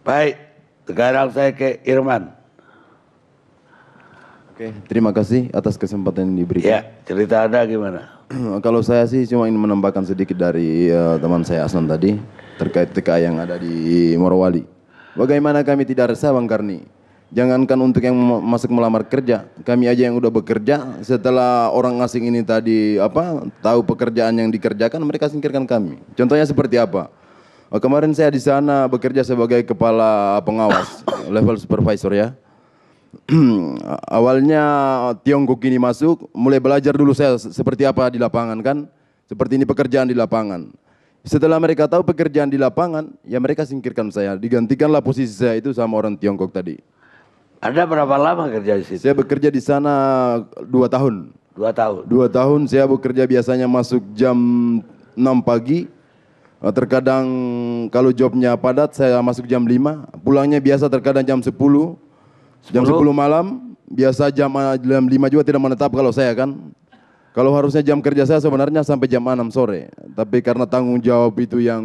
Baik, sekarang saya ke Irman. Oke, terima kasih atas kesempatan yang diberikan. Ya, cerita Anda gimana? Kalau saya sih cuma ingin menambahkan sedikit dari teman saya Asnan tadi terkait TKA yang ada di Morowali. Bagaimana kami tidak resah Bang Karni? Jangankan untuk yang masuk melamar kerja, kami aja yang udah bekerja setelah orang asing ini tadi tahu pekerjaan yang dikerjakan mereka singkirkan kami. Contohnya seperti apa? Kemarin saya di sana bekerja sebagai kepala pengawas level supervisor ya. Awalnya Tiongkok ini masuk, mulai belajar dulu saya seperti apa di lapangan kan, seperti ini pekerjaan di lapangan. Setelah mereka tahu pekerjaan di lapangan, ya mereka singkirkan saya, digantikanlah posisi saya itu sama orang Tiongkok tadi. Anda berapa lama kerja di situ? Saya bekerja di sana 2 tahun. 2 tahun. 2 tahun saya bekerja biasanya masuk jam 6 pagi. Terkadang kalau jobnya padat saya masuk jam 5. Pulangnya biasa terkadang jam 10. Jam 10 malam. Biasa jam 5 juga tidak menetap kalau saya kan. Kalau harusnya jam kerja saya sebenarnya sampai jam 6 sore. Tapi karena tanggung jawab itu yang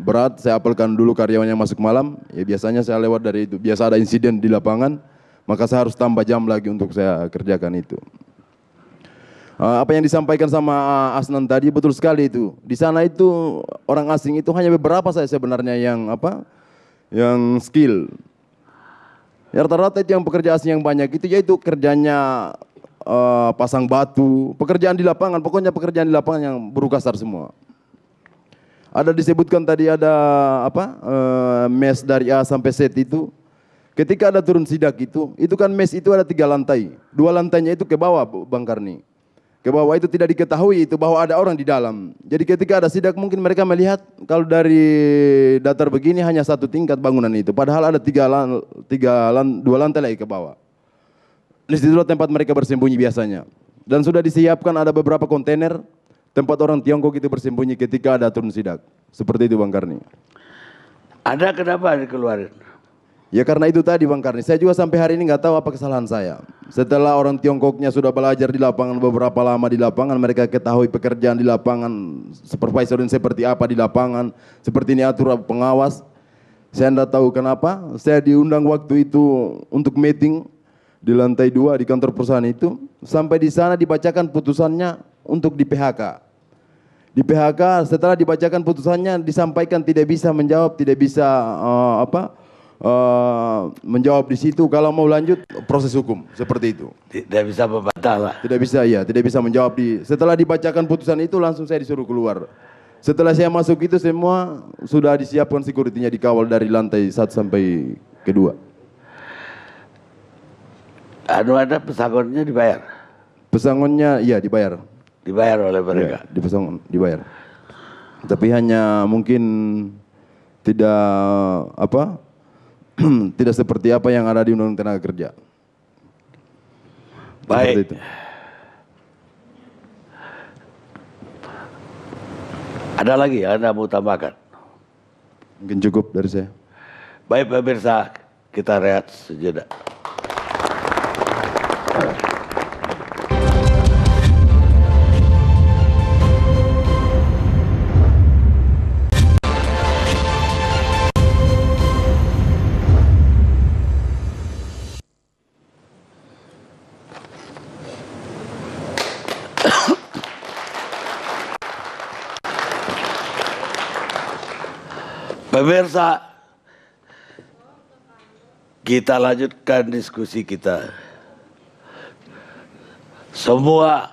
berat, saya apelkan dulu karyawannya masuk malam. Ya biasanya saya lewat dari itu. Biasa ada insiden di lapangan, maka saya harus tambah jam lagi untuk saya kerjakan itu. Apa yang disampaikan sama Asnan tadi betul sekali itu. Di sana itu orang asing itu hanya beberapa saya sebenarnya yang skill. Ya, rata-rata itu yang pekerja asing yang banyak itu yaitu kerjanya pasang batu, pekerjaan di lapangan, pokoknya pekerjaan di lapangan yang buruh kasar semua. Ada disebutkan tadi ada mes dari A sampai Z itu. Ketika ada turun sidak itu kan mes itu ada 3 lantai. 2 lantainya itu ke bawah Bang Karni. Ke bawah itu tidak diketahui itu bahwa ada orang di dalam. Jadi ketika ada sidak mungkin mereka melihat kalau dari datar begini hanya 1 tingkat bangunan itu. Padahal ada 2 lantai lagi ke bawah. Di situlah tempat mereka bersembunyi biasanya. Dan sudah disiapkan ada beberapa kontainer tempat orang Tiongkok itu bersembunyi ketika ada turun sidak. Seperti itu Bang Karni. Anda kenapa dikeluarin? Ya karena itu tadi Bang Karni, saya juga sampai hari ini nggak tahu apa kesalahan saya. Setelah orang Tiongkoknya sudah belajar di lapangan beberapa lama di lapangan, mereka ketahui pekerjaan di lapangan, supervisor ini seperti apa di lapangan, seperti ini atur pengawas. Saya tidak tahu kenapa, saya diundang waktu itu untuk meeting di lantai 2 di kantor perusahaan itu, sampai di sana dibacakan putusannya untuk di PHK. Di PHK setelah dibacakan putusannya disampaikan tidak bisa menjawab, tidak bisa menjawab di situ. Kalau mau lanjut proses hukum seperti itu. Tidak bisa membantah lah. Tidak bisa tidak bisa menjawab setelah dibacakan putusan itu langsung saya disuruh keluar. Setelah saya masuk itu semua sudah disiapkan security-nya dikawal dari lantai 1 sampai ke 2. Ada pesangonnya dibayar? Pesangonnya iya dibayar. Dibayar oleh mereka? Ya, dibayar. Tapi hanya mungkin tidak tidak seperti apa yang ada di Undang-Undang Tenaga Kerja. Baik. Ada lagi Anda mau tambahkan? Mungkin cukup dari saya. Baik pemirsa, kita rehat sejenak. Pemirsa, kita lanjutkan diskusi kita. Semua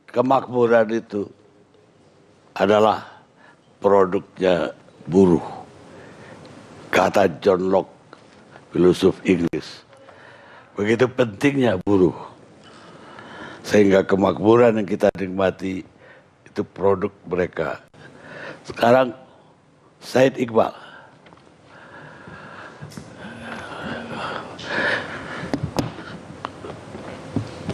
kemakmuran itu adalah produknya buruh. Kata John Locke, filosof Inggris. Begitu pentingnya buruh. Sehingga kemakmuran yang kita nikmati itu produk mereka. Sekarang Said Iqbal.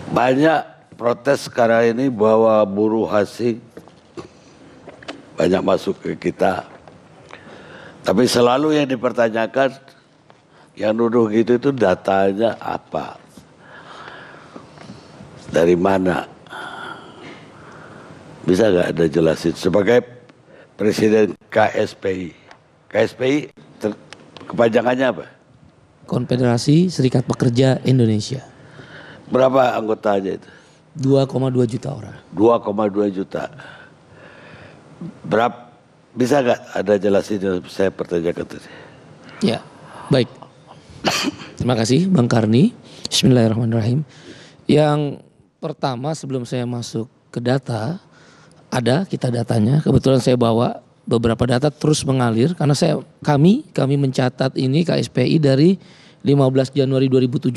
Banyak protes sekarang ini bahwa buruh asing banyak masuk ke kita. Tapi selalu yang dipertanyakan, yang nuduh gitu itu datanya apa? Dari mana? Bisa nggak Anda jelasin? Sebagai Presiden KSPI. KSPI Kepanjangannya apa? Konfederasi Serikat Pekerja Indonesia. Berapa anggotanya itu? 2,2 juta orang. 2,2 juta. Berapa? Bisa nggak ada jelasin yang saya pertanyakan tadi? Ya, baik. Terima kasih Bang Karni. Bismillahirrahmanirrahim. Yang pertama sebelum saya masuk ke data, ada kita datanya. Kebetulan saya bawa beberapa data terus mengalir karena kami mencatat ini KSPI dari 15 Januari 2017,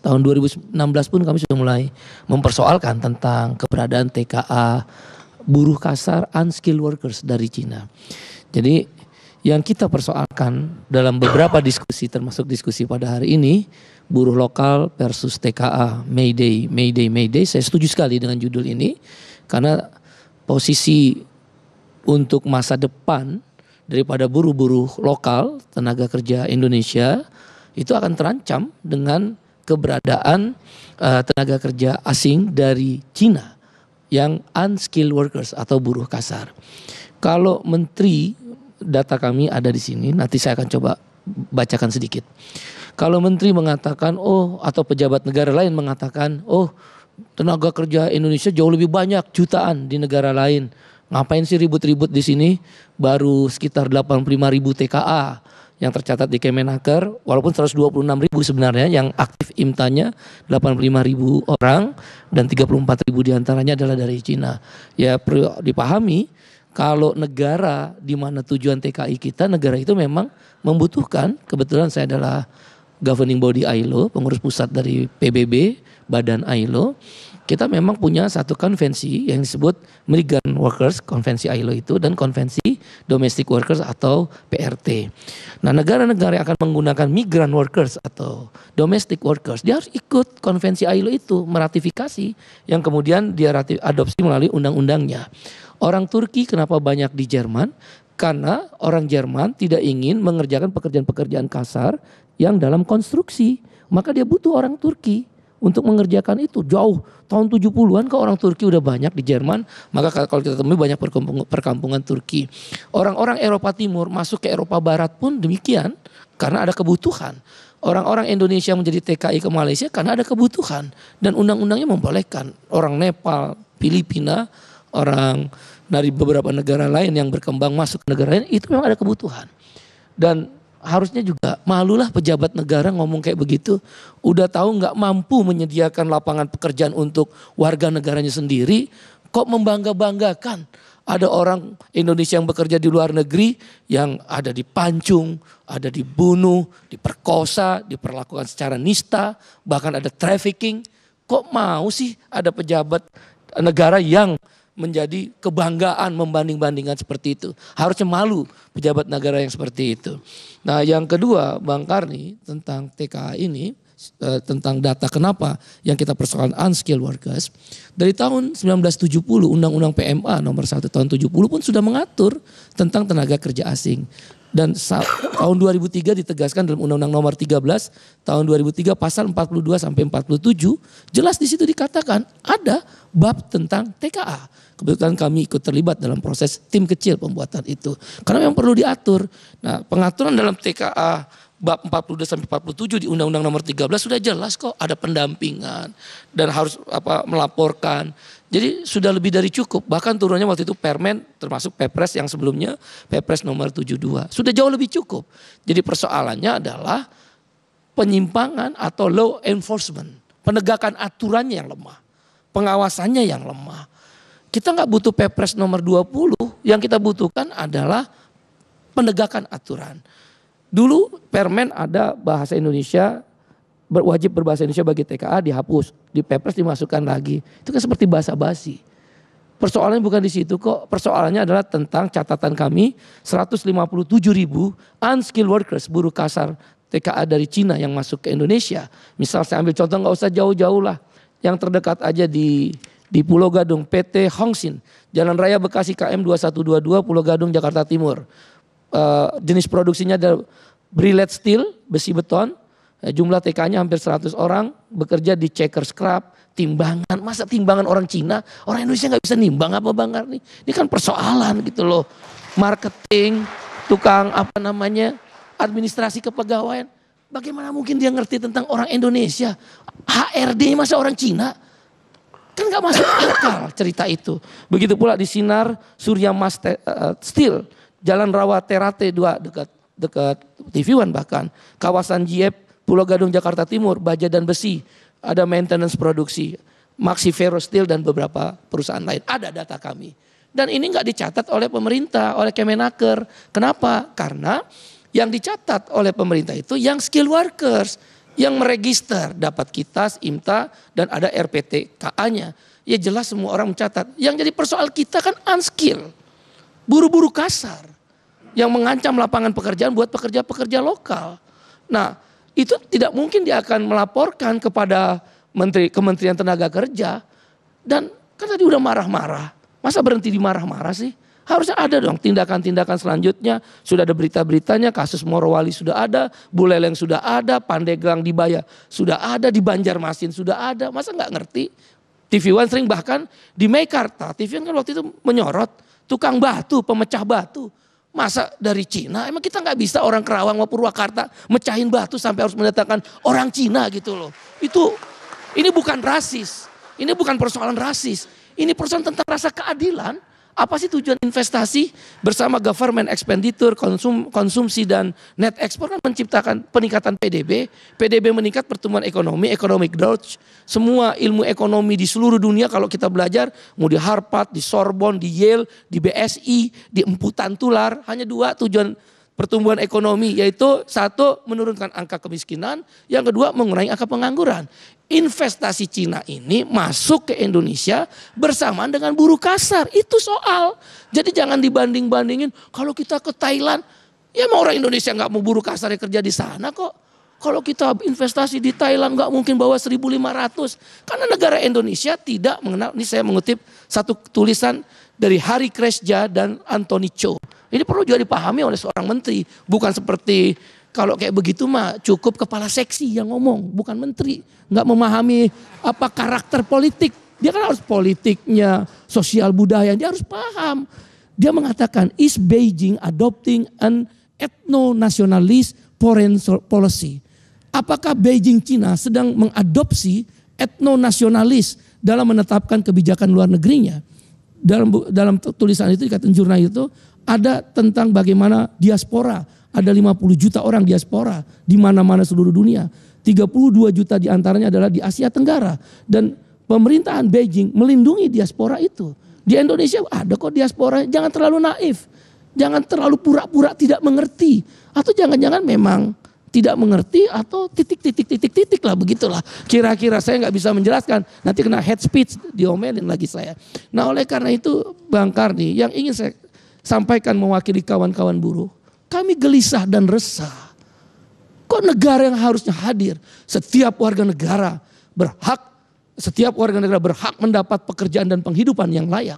tahun 2016 pun kami sudah mulai mempersoalkan tentang keberadaan TKA buruh kasar unskilled workers dari Cina. Jadi yang kita persoalkan dalam beberapa diskusi termasuk diskusi pada hari ini, buruh lokal versus TKA, Mayday, Mayday, Mayday. Saya setuju sekali dengan judul ini karena posisi untuk masa depan daripada buruh-buruh lokal tenaga kerja Indonesia itu akan terancam dengan keberadaan tenaga kerja asing dari Cina yang unskilled workers atau buruh kasar. Kalau menteri, data kami ada di sini, nanti saya akan coba bacakan sedikit. Kalau menteri mengatakan, atau pejabat negara lain mengatakan, tenaga kerja Indonesia jauh lebih banyak, jutaan di negara lain. Ngapain sih ribut-ribut di sini? Baru sekitar 85.000 TKA yang tercatat di Kemenaker, walaupun 126.000 sebenarnya yang aktif IMTA-nya 85.000 orang dan 34.000 diantaranya adalah dari Cina. Ya perlu dipahami kalau negara di mana tujuan TKI kita, negara itu memang membutuhkan, kebetulan saya adalah governing body ILO, pengurus pusat dari PBB, badan ILO. Kita memang punya satu konvensi yang disebut Migrant Workers, konvensi ILO itu, dan konvensi Domestic Workers atau PRT. Nah, negara-negara yang akan menggunakan Migrant Workers atau Domestic Workers, dia harus ikut konvensi ILO itu, meratifikasi, yang kemudian dia adopsi melalui undang-undangnya. Orang Turki kenapa banyak di Jerman? Karena orang Jerman tidak ingin mengerjakan pekerjaan-pekerjaan kasar yang dalam konstruksi. Maka dia butuh orang Turki untuk mengerjakan itu. Jauh tahun 70-an ke orang Turki udah banyak di Jerman. Maka kalau kita temui banyak perkampungan Turki. Orang-orang Eropa Timur masuk ke Eropa Barat pun demikian karena ada kebutuhan. Orang-orang Indonesia menjadi TKI ke Malaysia karena ada kebutuhan. Dan undang-undangnya membolehkan orang Nepal, Filipina, orang dari beberapa negara lain yang berkembang masuk ke negara lain, itu memang ada kebutuhan. Dan harusnya juga malulah pejabat negara ngomong kayak begitu. Udah tahu nggak mampu menyediakan lapangan pekerjaan untuk warga negaranya sendiri, kok membangga-banggakan ada orang Indonesia yang bekerja di luar negeri yang ada dipancung, ada dibunuh, diperkosa, diperlakukan secara nista, bahkan ada trafficking. Kok mau sih ada pejabat negara yang menjadi kebanggaan membanding-bandingkan seperti itu. Harusnya malu pejabat negara yang seperti itu. Nah, yang kedua Bang Karni tentang TKA ini, tentang data kenapa yang kita persoalkan unskilled workers. Dari tahun 1970 Undang-Undang PMA nomor 1 tahun 70 pun sudah mengatur tentang tenaga kerja asing. Dan tahun 2003 ditegaskan dalam Undang-Undang nomor 13 tahun 2003 pasal 42 sampai 47 jelas di situ dikatakan ada bab tentang TKA. Kebetulan kami ikut terlibat dalam proses tim kecil pembuatan itu. Karena memang perlu diatur. Nah, pengaturan dalam TKA bab 42 sampai 47 di Undang-Undang nomor 13 sudah jelas kok, ada pendampingan dan harus melaporkan. Jadi sudah lebih dari cukup. Bahkan turunnya waktu itu Permen termasuk Pepres yang sebelumnya Pepres nomor 72. Sudah jauh lebih cukup. Jadi persoalannya adalah penyimpangan atau law enforcement. Penegakan aturannya yang lemah. Pengawasannya yang lemah. Kita nggak butuh Pepres nomor 20. Yang kita butuhkan adalah penegakan aturan. Dulu Permen ada bahasa Indonesia, wajib berbahasa Indonesia bagi TKA dihapus, di Pepres dimasukkan lagi. Itu kan seperti bahasa basi. Persoalannya bukan di situ kok. Persoalannya adalah tentang catatan kami 157.000 unskilled workers, buruh kasar TKA dari Cina yang masuk ke Indonesia. Misal saya ambil contoh, nggak usah jauh-jauh lah. Yang terdekat aja di Pulau Gadung, PT Hongsin, Jalan Raya Bekasi KM 2122, Pulau Gadung, Jakarta Timur. Jenis produksinya ada Brillet Steel, besi beton. Jumlah TK-nya hampir 100 orang, bekerja di checker scrap, timbangan. Masa timbangan orang Cina, orang Indonesia nggak bisa nimbang apa Bang Karni? Ini kan persoalan gitu loh. Marketing, tukang administrasi kepegawaian. Bagaimana mungkin dia ngerti tentang orang Indonesia? HRD masa orang Cina? Kan gak masuk akal cerita itu. Begitu pula di Sinar Surya Mas Steel, Jalan Rawa Terate 2 dekat TV One bahkan. Kawasan Jiep, Pulau Gadung Jakarta Timur, baja dan besi. Ada maintenance produksi. Maxi Vero Steel dan beberapa perusahaan lain. Ada data kami. Dan ini gak dicatat oleh pemerintah, oleh Kemenaker. Kenapa? Karena yang dicatat oleh pemerintah itu yang skill workers, yang meregister dapat KITAS, IMTA, dan ada RPTKA-nya. Ya jelas semua orang mencatat. Yang jadi persoal kita kan unskill, buru-buru kasar, yang mengancam lapangan pekerjaan buat pekerja-pekerja lokal. Nah itu tidak mungkin dia akan melaporkan kepada Kementerian Tenaga Kerja. Dan kan tadi udah marah-marah, masa berhenti di marah-marah sih? Harusnya ada dong tindakan-tindakan selanjutnya. Sudah ada berita-beritanya, kasus Morowali sudah ada, Buleleng sudah ada, Pandeglang di Baya sudah ada, di Banjarmasin sudah ada. Masa nggak ngerti? TV One sering bahkan di Meikarta, TV One kan waktu itu menyorot tukang batu, pemecah batu. Masa dari Cina? Emang kita nggak bisa orang Kerawang mau Purwakarta mecahin batu sampai harus mendatangkan orang Cina gitu loh. Ini bukan rasis, ini bukan persoalan rasis, ini persoalan tentang rasa keadilan. Apa sih tujuan investasi bersama government expenditure, konsumsi dan net export kan menciptakan peningkatan PDB. PDB meningkat, pertumbuhan ekonomi, economic growth. Semua ilmu ekonomi di seluruh dunia kalau kita belajar, mau di Harvard, di Sorbonne, di Yale, di BSI, di emputan tular. Hanya 2 tujuan pertumbuhan ekonomi, yaitu 1 menurunkan angka kemiskinan, yang kedua mengurangi angka pengangguran. Investasi Cina ini masuk ke Indonesia bersamaan dengan buruh kasar. Itu soal. Jadi jangan dibanding-bandingin. Kalau kita ke Thailand, ya mau orang Indonesia nggak mau buruh kasar kerja di sana kok. Kalau kita investasi di Thailand nggak mungkin bawa 1.500. Karena negara Indonesia tidak mengenal. Ini saya mengutip satu tulisan dari Hari Kresja dan Anthony Cho. Ini perlu juga dipahami oleh seorang menteri. Bukan seperti kalau kayak begitu mah cukup kepala seksi yang ngomong, bukan menteri. Nggak memahami apa karakter politik. Dia kan harus politiknya, sosial budaya, dia harus paham. Dia mengatakan, is Beijing adopting an ethno-nationalist foreign policy? Apakah Beijing Cina sedang mengadopsi ethno-nasionalis dalam menetapkan kebijakan luar negerinya? Dalam tulisan itu dikatakan jurnal itu ada tentang bagaimana diaspora. Ada 50 juta orang diaspora di mana-mana seluruh dunia. 32 juta diantaranya adalah di Asia Tenggara. Dan pemerintahan Beijing melindungi diaspora itu. Di Indonesia ada kok diaspora, jangan terlalu naif. Jangan terlalu pura-pura tidak mengerti. Atau jangan-jangan memang tidak mengerti atau titik lah begitulah. Kira-kira saya nggak bisa menjelaskan. Nanti kena head speech, diomelin lagi saya. Nah oleh karena itu Bang Karni, yang ingin saya sampaikan mewakili kawan-kawan buruh. Kami gelisah dan resah. Kok negara yang harusnya hadir? Setiap warga negara berhak mendapat pekerjaan dan penghidupan yang layak.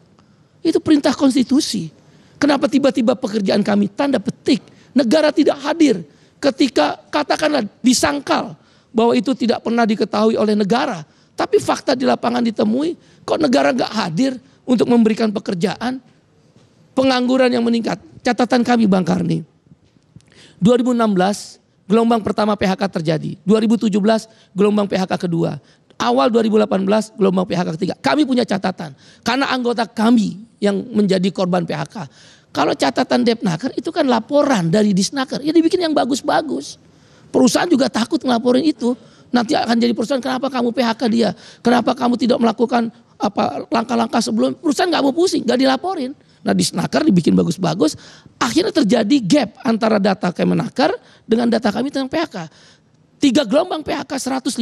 Itu perintah konstitusi. Kenapa tiba-tiba pekerjaan kami tanda petik? Negara tidak hadir ketika katakanlah disangkal bahwa itu tidak pernah diketahui oleh negara. Tapi fakta di lapangan ditemui, kok negara gak hadir untuk memberikan pekerjaan? Pengangguran yang meningkat. Catatan kami Bang Karni. 2016 gelombang pertama PHK terjadi. 2017 gelombang PHK kedua. Awal 2018 gelombang PHK ketiga. Kami punya catatan. Karena anggota kami yang menjadi korban PHK. Kalau catatan Depnaker itu kan laporan dari Disnaker. Ya dibikin yang bagus-bagus. Perusahaan juga takut ngelaporin itu. Nanti akan jadi perusahaan, kenapa kamu PHK dia? Kenapa kamu tidak melakukan langkah-langkah sebelum? Perusahaan gak mau pusing, gak dilaporin. Nah Disnaker dibikin bagus-bagus, akhirnya terjadi gap antara data Kemenaker dengan data kami tentang PHK. 3 gelombang PHK 150.000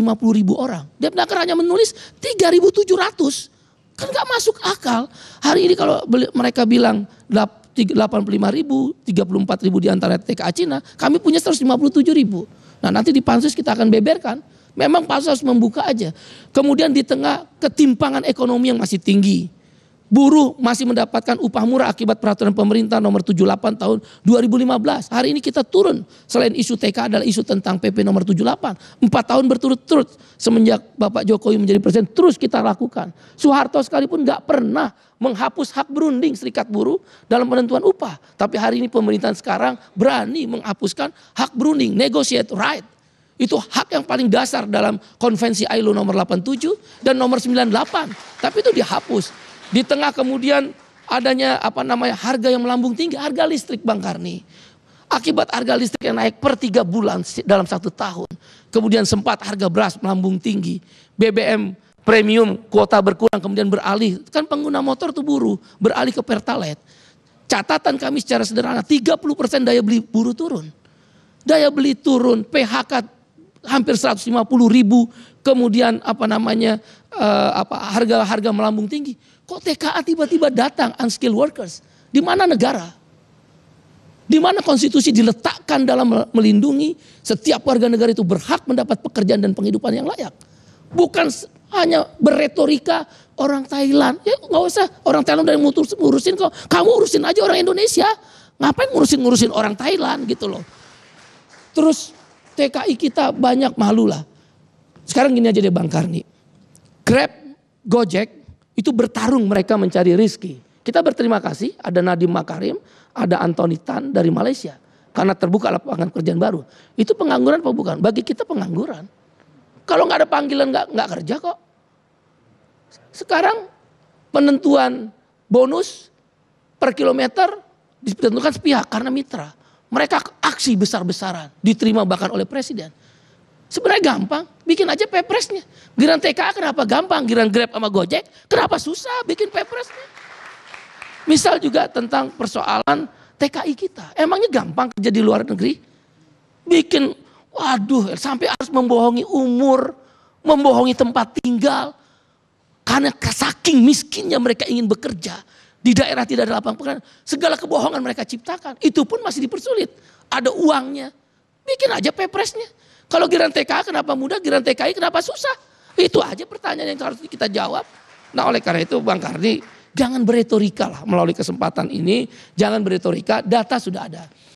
orang. Depnaker hanya menulis 3.700. Kan gak masuk akal. Hari ini kalau mereka bilang 85.000, 34.000 di antara TKA Cina, kami punya 157.000. Nah nanti di pansus kita akan beberkan. Memang pansus harus membuka aja. Kemudian di tengah ketimpangan ekonomi yang masih tinggi. Buruh masih mendapatkan upah murah akibat peraturan pemerintah nomor 78 tahun 2015. Hari ini kita turun. Selain isu TK adalah isu tentang PP nomor 78. 4 tahun berturut-turut semenjak Bapak Jokowi menjadi presiden terus kita lakukan. Soeharto sekalipun gak pernah menghapus hak berunding serikat buruh dalam penentuan upah. Tapi hari ini pemerintahan sekarang berani menghapuskan hak berunding, negotiate right. Itu hak yang paling dasar dalam konvensi ILO nomor 87 dan nomor 98. Tapi itu dihapus. Di tengah kemudian adanya harga yang melambung tinggi, harga listrik Bang Karni. Akibat harga listrik yang naik per 3 bulan dalam 1 tahun. Kemudian sempat harga beras melambung tinggi. BBM premium kuota berkurang kemudian beralih. Kan pengguna motor tuh buruh, beralih ke Pertalite. Catatan kami secara sederhana 30% daya beli buruh turun. Daya beli turun, PHK hampir 150.000, kemudian harga melambung tinggi. Kok TKA tiba-tiba datang unskilled workers? Di mana negara? Di mana konstitusi diletakkan dalam melindungi setiap warga negara itu berhak mendapat pekerjaan dan penghidupan yang layak. Bukan hanya berretorika orang Thailand. Ya nggak usah orang Thailand udah ngurusin kok. Kamu urusin aja orang Indonesia. Ngapain ngurusin orang Thailand gitu loh. Terus TKI kita banyak malu lah. Sekarang gini aja deh Bang Karni. Grab, Gojek itu bertarung mereka mencari rezeki. Kita berterima kasih ada Nadiem Makarim, ada Anthony Tan dari Malaysia. Karena terbuka lapangan pekerjaan baru. Itu pengangguran apa bukan? Bagi kita pengangguran. Kalau nggak ada panggilan nggak kerja kok. Sekarang penentuan bonus per kilometer ditentukan sepihak karena mitra. Mereka aksi besar-besaran diterima bahkan oleh presiden. Sebenarnya gampang, bikin aja Pepresnya. Giliran TKA kenapa gampang, giliran Grab sama Gojek kenapa susah bikin Pepresnya. Misal juga tentang persoalan TKI kita. Emangnya gampang kerja di luar negeri? Bikin, waduh sampai harus membohongi umur, membohongi tempat tinggal. Karena saking miskinnya mereka ingin bekerja. Di daerah tidak ada lapangan pekerjaan. Segala kebohongan mereka ciptakan. Itu pun masih dipersulit. Ada uangnya. Bikin aja Pepresnya. Kalau giliran TKA kenapa mudah, giliran TKI kenapa susah? Itu aja pertanyaan yang harus kita jawab. Nah oleh karena itu Bang Karni, jangan beretorika lah melalui kesempatan ini. Jangan beretorika, data sudah ada.